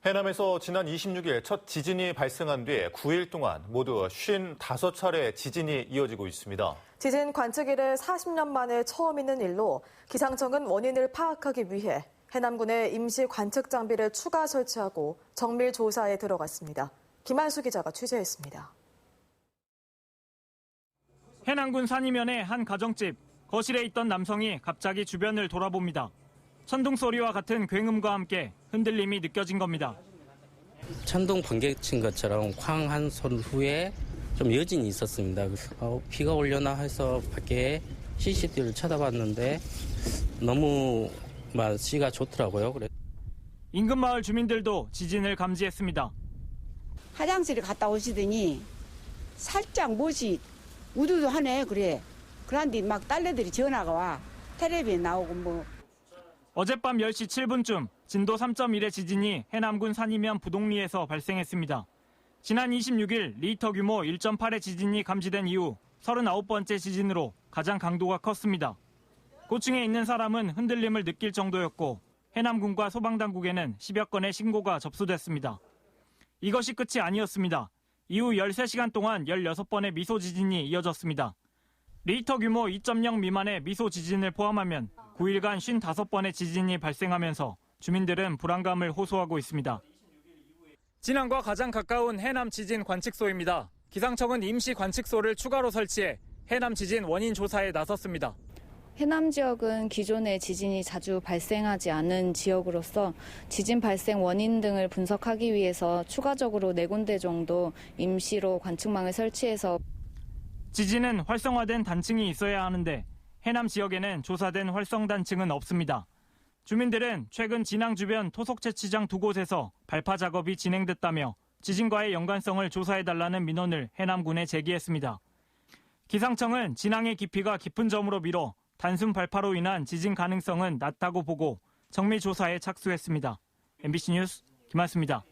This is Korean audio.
해남에서 지난 26일 첫 지진이 발생한 뒤 9일 동안 모두 55차례 지진이 이어지고 있습니다. 지진 관측 이래 40년 만에 처음 있는 일로 기상청은 원인을 파악하기 위해 해남군에 임시 관측 장비를 추가 설치하고 정밀 조사에 들어갔습니다. 김한수 기자가 취재했습니다. 해남군 산이면의 한 가정집, 거실에 있던 남성이 갑자기 주변을 돌아봅니다. 천둥 소리와 같은 굉음과 함께 흔들림이 느껴진 겁니다. 천둥 번개 친 것처럼 쾅 한 소리 후에 좀 여진이 있었습니다. 비가 오려나 해서 밖에 CCTV를 쳐다봤는데 너무 날씨가 좋더라고요. 인근 마을 주민들도 지진을 감지했습니다. 화장실에 갔다 오시더니 살짝 못이 우두두하네 그래. 그런데 막 딸내들이 전화가 와. 텔레비에 나오고 뭐. 어젯밤 10시 7분쯤 진도 3.1의 지진이 해남군 산이면 부동리에서 발생했습니다. 지난 26일 리히터 규모 1.8의 지진이 감지된 이후 39번째 지진으로 가장 강도가 컸습니다. 고층에 있는 사람은 흔들림을 느낄 정도였고 해남군과 소방당국에는 10여 건의 신고가 접수됐습니다. 이것이 끝이 아니었습니다. 이후 13시간 동안 16번의 미소 지진이 이어졌습니다. 리히터 규모 2.0 미만의 미소 지진을 포함하면 9일간 55번의 지진이 발생하면서 주민들은 불안감을 호소하고 있습니다. 진안과 가장 가까운 해남 지진 관측소입니다. 기상청은 임시 관측소를 추가로 설치해 해남 지진 원인 조사에 나섰습니다. 해남 지역은 기존에 지진이 자주 발생하지 않은 지역으로서 지진 발생 원인 등을 분석하기 위해서 추가적으로 4군데 정도 임시로 관측망을 설치해서 지진은 활성화된 단층이 있어야 하는데 해남 지역에는 조사된 활성 단층은 없습니다. 주민들은 최근 진앙 주변 토속 채취장 2곳에서 발파 작업이 진행됐다며 지진과의 연관성을 조사해달라는 민원을 해남군에 제기했습니다. 기상청은 진앙의 깊이가 깊은 점으로 미뤄 단순 발파로 인한 지진 가능성은 낮다고 보고 정밀 조사에 착수했습니다. MBC 뉴스 김한수입니다.